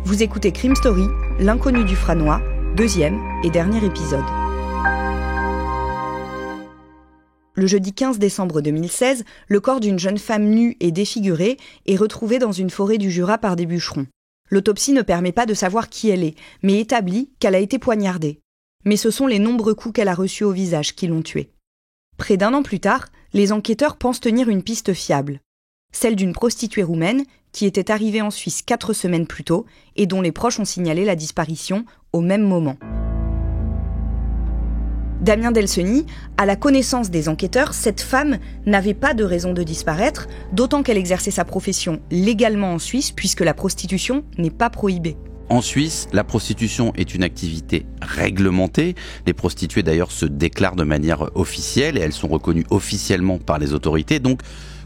Vous écoutez Crime Story, l'inconnu du Franois, 2e et dernier épisode. Le jeudi 15 décembre 2016, le corps d'une jeune femme nue et défigurée est retrouvé dans une forêt du Jura par des bûcherons. L'autopsie ne permet pas de savoir qui elle est, mais établit qu'elle a été poignardée. Mais ce sont les nombreux coups qu'elle a reçus au visage qui l'ont tuée. Près d'un an plus tard, les enquêteurs pensent tenir une piste fiable. Celle d'une prostituée roumaine qui était arrivée en Suisse 4 semaines plus tôt et dont les proches ont signalé la disparition au même moment. Damien Delseny, à la connaissance des enquêteurs, cette femme n'avait pas de raison de disparaître, d'autant qu'elle exerçait sa profession légalement en Suisse puisque la prostitution n'est pas prohibée. En Suisse, la prostitution est une activité réglementée. Les prostituées d'ailleurs se déclarent de manière officielle et elles sont reconnues officiellement par les autorités. Donc,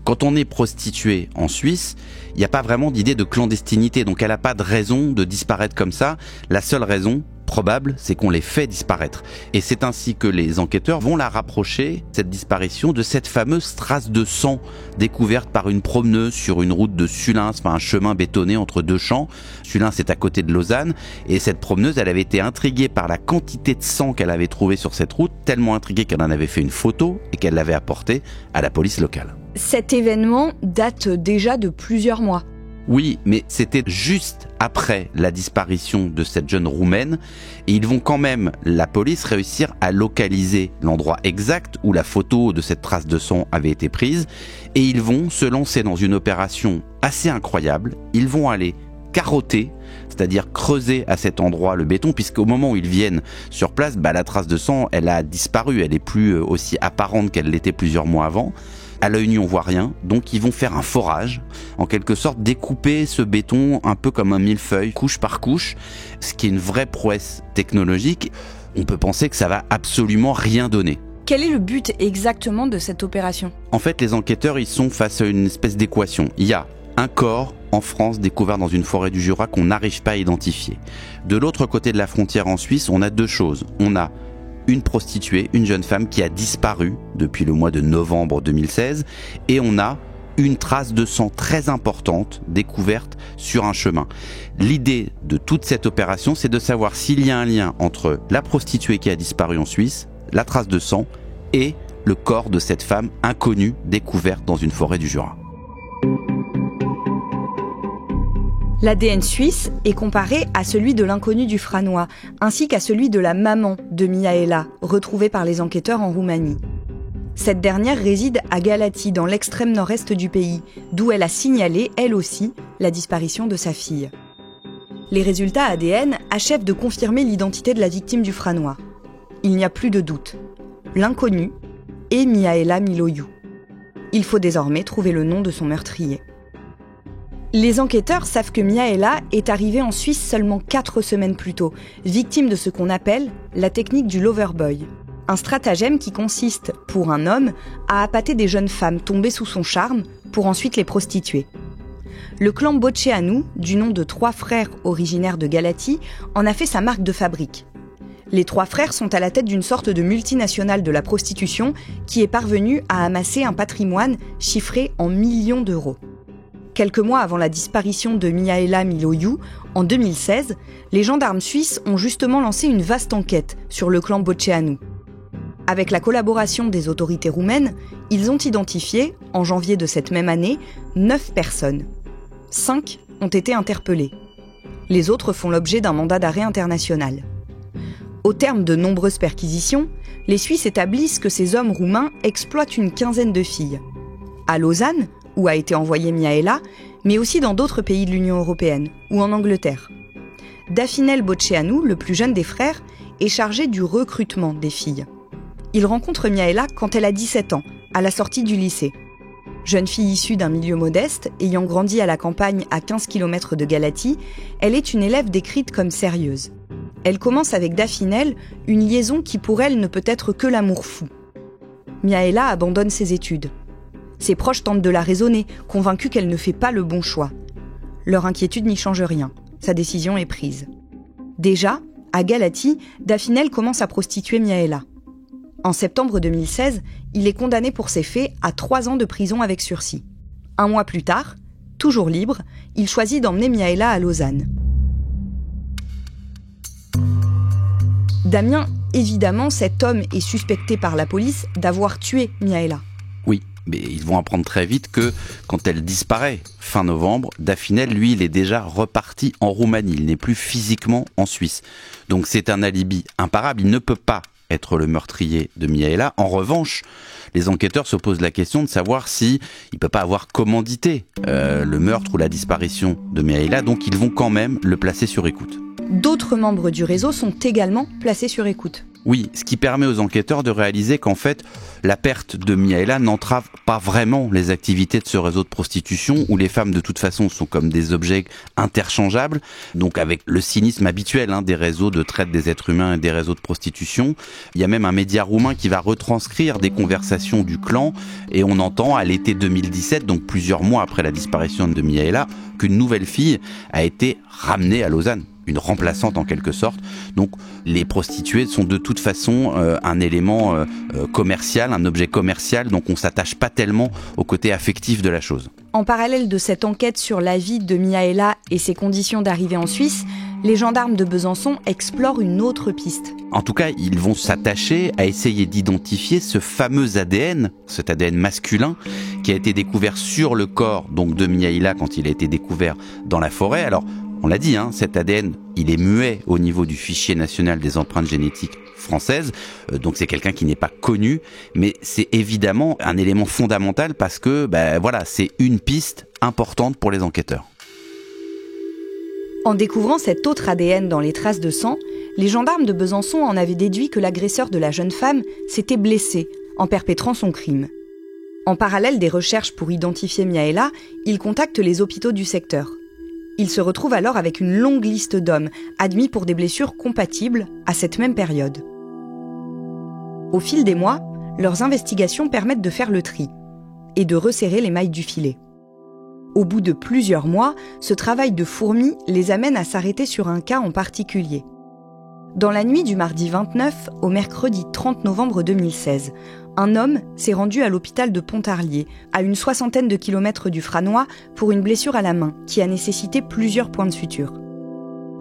quand on est prostituée en Suisse, il n'y a pas vraiment d'idée de clandestinité. Donc, elle n'a pas de raison de disparaître comme ça. La seule raison probable, c'est qu'on les fait disparaître. Et c'est ainsi que les enquêteurs vont la rapprocher, cette disparition, de cette fameuse trace de sang découverte par une promeneuse sur une route de Sulins, un chemin bétonné entre deux champs. Sulins est à côté de Lausanne. Et cette promeneuse, elle avait été intriguée par la quantité de sang qu'elle avait trouvée sur cette route, tellement intriguée qu'elle en avait fait une photo et qu'elle l'avait apportée à la police locale. Cet événement date déjà de plusieurs mois. Oui, mais c'était juste après la disparition de cette jeune Roumaine et ils vont quand même, la police, réussir à localiser l'endroit exact où la photo de cette trace de sang avait été prise et ils vont se lancer dans une opération assez incroyable. Ils vont aller carotter, c'est-à-dire creuser à cet endroit le béton, puisqu'au moment où ils viennent sur place, la trace de sang, elle a disparu, elle est plus aussi apparente qu'elle l'était plusieurs mois avant. À l'œil nu, on voit rien, donc ils vont faire un forage, en quelque sorte découper ce béton un peu comme un millefeuille, couche par couche, ce qui est une vraie prouesse technologique. On peut penser que ça va absolument rien donner. Quel est le but exactement de cette opération ? En fait, les enquêteurs, ils sont face à une espèce d'équation. Il y a un corps en France découvert dans une forêt du Jura qu'on n'arrive pas à identifier. De l'autre côté de la frontière en Suisse, on a deux choses. On a une prostituée, une jeune femme qui a disparu depuis le mois de novembre 2016 et on a une trace de sang très importante découverte sur un chemin. L'idée de toute cette opération, c'est de savoir s'il y a un lien entre la prostituée qui a disparu en Suisse, la trace de sang et le corps de cette femme inconnue découverte dans une forêt du Jura. L'ADN suisse est comparé à celui de l'inconnu du Franois, ainsi qu'à celui de la maman de Mihaela, retrouvée par les enquêteurs en Roumanie. Cette dernière réside à Galați, dans l'extrême nord-est du pays, d'où elle a signalé, elle aussi, la disparition de sa fille. Les résultats ADN achèvent de confirmer l'identité de la victime du Franois. Il n'y a plus de doute. L'inconnu est Mihaela Miloiu. Il faut désormais trouver le nom de son meurtrier. Les enquêteurs savent que Mihaela est arrivée en Suisse seulement 4 semaines plus tôt, victime de ce qu'on appelle la technique du loverboy. Un stratagème qui consiste, pour un homme, à appâter des jeunes femmes tombées sous son charme pour ensuite les prostituer. Le clan Bocceanu, du nom de 3 frères originaires de Galați, en a fait sa marque de fabrique. Les 3 frères sont à la tête d'une sorte de multinationale de la prostitution qui est parvenue à amasser un patrimoine chiffré en millions d'euros. Quelques mois avant la disparition de Mihaela Miloiu, en 2016, les gendarmes suisses ont justement lancé une vaste enquête sur le clan Bocceanu. Avec la collaboration des autorités roumaines, ils ont identifié, en janvier de cette même année, 9 personnes. 5 ont été interpellées. Les autres font l'objet d'un mandat d'arrêt international. Au terme de nombreuses perquisitions, les Suisses établissent que ces hommes roumains exploitent une quinzaine de filles. À Lausanne, où a été envoyée Mihaela, mais aussi dans d'autres pays de l'Union européenne, ou en Angleterre. Dafinel Bocceanu, le plus jeune des frères, est chargé du recrutement des filles. Il rencontre Mihaela quand elle a 17 ans, à la sortie du lycée. Jeune fille issue d'un milieu modeste, ayant grandi à la campagne à 15 km de Galați, elle est une élève décrite comme sérieuse. Elle commence avec Dafinel une liaison qui pour elle ne peut être que l'amour fou. Mihaela abandonne ses études. Ses proches tentent de la raisonner, convaincus qu'elle ne fait pas le bon choix. Leur inquiétude n'y change rien. Sa décision est prise. Déjà, à Galați, Dafinel commence à prostituer Mihaela. En septembre 2016, il est condamné pour ces faits à 3 ans de prison avec sursis. 1 mois plus tard, toujours libre, il choisit d'emmener Mihaela à Lausanne. Damien, évidemment, cet homme est suspecté par la police d'avoir tué Miaela. Oui, mais ils vont apprendre très vite que quand elle disparaît fin novembre, Dafinel, lui, il est déjà reparti en Roumanie. Il n'est plus physiquement en Suisse. Donc c'est un alibi imparable. Il ne peut pas être le meurtrier de Miaela. En revanche, les enquêteurs se posent la question de savoir si il peut pas avoir commandité le meurtre ou la disparition de Miaela. Donc ils vont quand même le placer sur écoute. D'autres membres du réseau sont également placés sur écoute. Oui, ce qui permet aux enquêteurs de réaliser qu'en fait, la perte de Miaela n'entrave pas vraiment les activités de ce réseau de prostitution où les femmes de toute façon sont comme des objets interchangeables, donc avec le cynisme habituel des réseaux de traite des êtres humains et des réseaux de prostitution. Il y a même un média roumain qui va retranscrire des conversations du clan et on entend à l'été 2017, donc plusieurs mois après la disparition de Miaela, qu'une nouvelle fille a été ramenée à Lausanne. Une remplaçante en quelque sorte. Donc les prostituées sont de toute façon un élément commercial, un objet commercial, donc on s'attache pas tellement au côté affectif de la chose. En parallèle de cette enquête sur la vie de Miaela et ses conditions d'arrivée en Suisse, les gendarmes de Besançon explorent une autre piste. En tout cas, ils vont s'attacher à essayer d'identifier ce fameux ADN, cet ADN masculin, qui a été découvert sur le corps donc de Miaela quand il a été découvert dans la forêt. Alors, on l'a dit, cet ADN, il est muet au niveau du fichier national des empreintes génétiques françaises, donc c'est quelqu'un qui n'est pas connu, mais c'est évidemment un élément fondamental parce que, c'est une piste importante pour les enquêteurs. En découvrant cet autre ADN dans les traces de sang, les gendarmes de Besançon en avaient déduit que l'agresseur de la jeune femme s'était blessé en perpétrant son crime. En parallèle des recherches pour identifier Miaela, ils contactent les hôpitaux du secteur. Ils se retrouvent alors avec une longue liste d'hommes admis pour des blessures compatibles à cette même période. Au fil des mois, leurs investigations permettent de faire le tri et de resserrer les mailles du filet. Au bout de plusieurs mois, ce travail de fourmi les amène à s'arrêter sur un cas en particulier. Dans la nuit du mardi 29 au mercredi 30 novembre 2016, un homme s'est rendu à l'hôpital de Pontarlier, à une 60aine de kilomètres du Franois, pour une blessure à la main qui a nécessité plusieurs points de suture.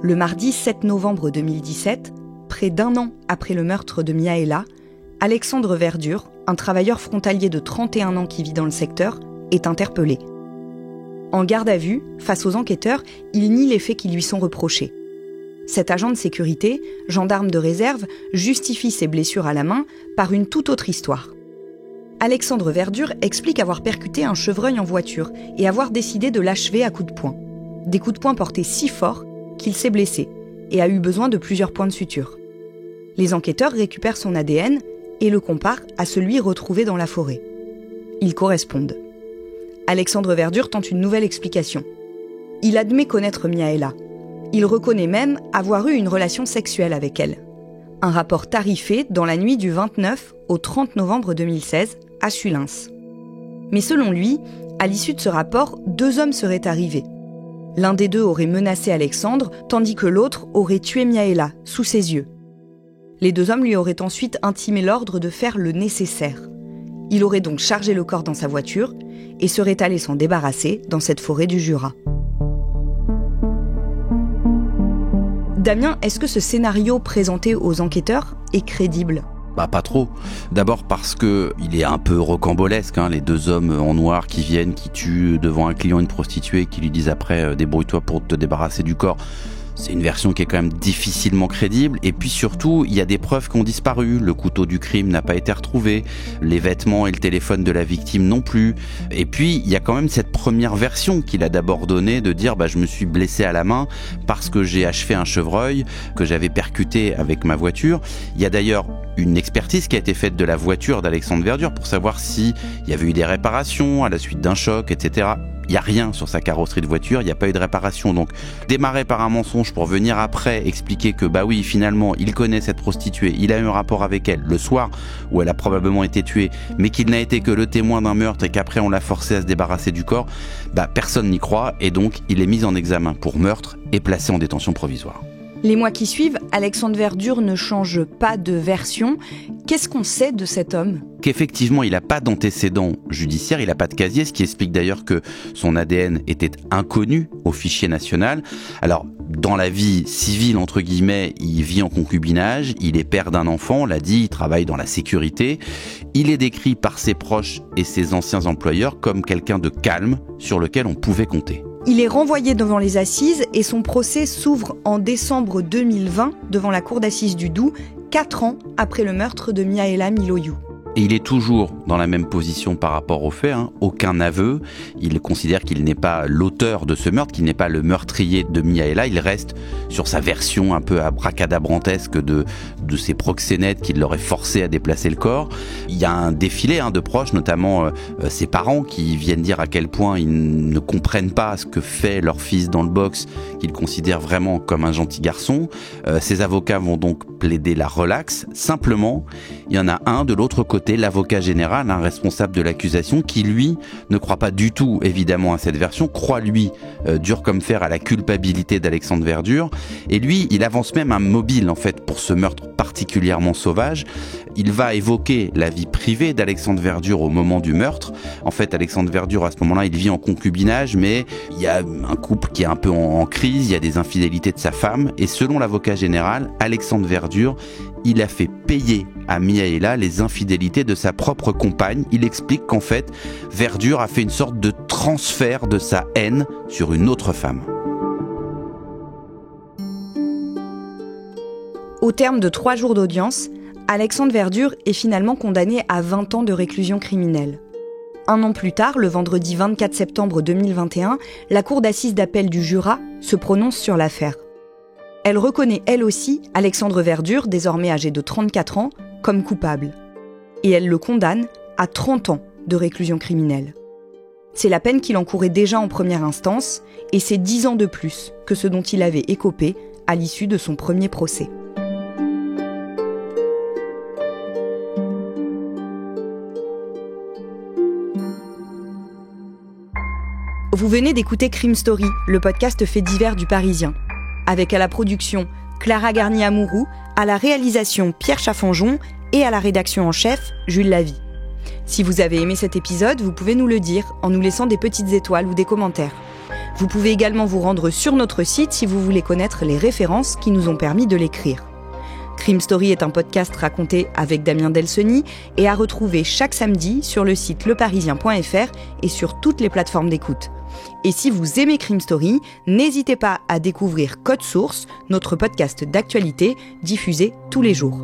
Le mardi 7 novembre 2017, près d'un an après le meurtre de Miaela, Alexandre Verdure, un travailleur frontalier de 31 ans qui vit dans le secteur, est interpellé. En garde à vue, face aux enquêteurs, il nie les faits qui lui sont reprochés. Cet agent de sécurité, gendarme de réserve, justifie ses blessures à la main par une toute autre histoire. Alexandre Verdure explique avoir percuté un chevreuil en voiture et avoir décidé de l'achever à coups de poing. Des coups de poing portés si forts qu'il s'est blessé et a eu besoin de plusieurs points de suture. Les enquêteurs récupèrent son ADN et le comparent à celui retrouvé dans la forêt. Ils correspondent. Alexandre Verdure tente une nouvelle explication. Il admet connaître Miaela. Il reconnaît même avoir eu une relation sexuelle avec elle. Un rapport tarifé dans la nuit du 29 au 30 novembre 2016 à Sulins. Mais selon lui, à l'issue de ce rapport, 2 hommes seraient arrivés. L'un des 2 aurait menacé Alexandre, tandis que l'autre aurait tué Miaela, sous ses yeux. Les 2 hommes lui auraient ensuite intimé l'ordre de faire le nécessaire. Il aurait donc chargé le corps dans sa voiture et serait allé s'en débarrasser dans cette forêt du Jura. Damien, est-ce que ce scénario présenté aux enquêteurs est crédible ? Pas trop. D'abord parce que il est un peu rocambolesque, les 2 hommes en noir qui viennent, qui tuent devant un client une prostituée, qui lui disent après débrouille-toi pour te débarrasser du corps. C'est une version qui est quand même difficilement crédible. Et puis surtout, il y a des preuves qui ont disparu. Le couteau du crime n'a pas été retrouvé. Les vêtements et le téléphone de la victime non plus. Et puis, il y a quand même cette première version qu'il a d'abord donnée de dire je me suis blessé à la main parce que j'ai achevé un chevreuil que j'avais percuté avec ma voiture. Il y a d'ailleurs une expertise qui a été faite de la voiture d'Alexandre Verdure pour savoir s'il y avait eu des réparations à la suite d'un choc, etc. Il n'y a rien sur sa carrosserie de voiture, il n'y a pas eu de réparation. Donc, démarrer par un mensonge pour venir après expliquer que, oui, finalement, il connaît cette prostituée, il a eu un rapport avec elle le soir où elle a probablement été tuée, mais qu'il n'a été que le témoin d'un meurtre et qu'après on l'a forcé à se débarrasser du corps, personne n'y croit et donc il est mis en examen pour meurtre et placé en détention provisoire. Les mois qui suivent, Alexandre Verdure ne change pas de version Qu'est-ce qu'on sait de cet homme ? Qu'effectivement, il n'a pas d'antécédent judiciaire, il n'a pas de casier, ce qui explique d'ailleurs que son ADN était inconnu au fichier national. Alors, dans la vie civile, entre guillemets, il vit en concubinage, il est père d'un enfant, on l'a dit, il travaille dans la sécurité. Il est décrit par ses proches et ses anciens employeurs comme quelqu'un de calme sur lequel on pouvait compter. Il est renvoyé devant les assises et son procès s'ouvre en décembre 2020 devant la cour d'assises du Doubs, 4 ans après le meurtre de Miaela Miloiu. Et il est toujours dans la même position par rapport aux faits, aucun aveu. Il considère qu'il n'est pas l'auteur de ce meurtre, qu'il n'est pas le meurtrier de Miaela. Il reste sur sa version un peu abracadabrantesque de ses proxénètes qui l'auraient forcé à déplacer le corps. Il y a un défilé de proches, notamment ses parents, qui viennent dire à quel point ils ne comprennent pas ce que fait leur fils dans le box, qu'ils considèrent vraiment comme un gentil garçon. Ses avocats vont donc plaider la relaxe. Simplement, il y en a un de l'autre côté, l'avocat général, un responsable de l'accusation, qui lui ne croit pas du tout évidemment à cette version, croit lui dur comme fer à la culpabilité d'Alexandre Verdure, et lui il avance même un mobile en fait pour ce meurtre particulièrement sauvage. Il va évoquer la vie privée d'Alexandre Verdure au moment du meurtre. En fait, Alexandre Verdure à ce moment-là, il vit en concubinage, mais il y a un couple qui est un peu en crise, il y a des infidélités de sa femme, et selon l'avocat général, Alexandre Verdure, il a fait payer à Miaela les infidélités de sa propre compagne. Il explique qu'en fait, Verdure a fait une sorte de transfert de sa haine sur une autre femme. Au terme de 3 jours d'audience, Alexandre Verdure est finalement condamné à 20 ans de réclusion criminelle. 1 an plus tard, le vendredi 24 septembre 2021, la cour d'assises d'appel du Jura se prononce sur l'affaire. Elle reconnaît elle aussi Alexandre Verdure, désormais âgé de 34 ans, comme coupable. Et elle le condamne à 30 ans de réclusion criminelle. C'est la peine qu'il encourait déjà en première instance, et c'est 10 ans de plus que ce dont il avait écopé à l'issue de son premier procès. Vous venez d'écouter Crime Story, le podcast fait divers du Parisien. Avec à la production Clara Garnier-Amouroux, à la réalisation Pierre Chaffanjon et à la rédaction en chef Jules Lavie. Si vous avez aimé cet épisode, vous pouvez nous le dire en nous laissant des petites étoiles ou des commentaires. Vous pouvez également vous rendre sur notre site si vous voulez connaître les références qui nous ont permis de l'écrire. Crime Story est un podcast raconté avec Damien Delseny et à retrouver chaque samedi sur le site leparisien.fr et sur toutes les plateformes d'écoute. Et si vous aimez Crime Story, n'hésitez pas à découvrir Code Source, notre podcast d'actualité diffusé tous les jours.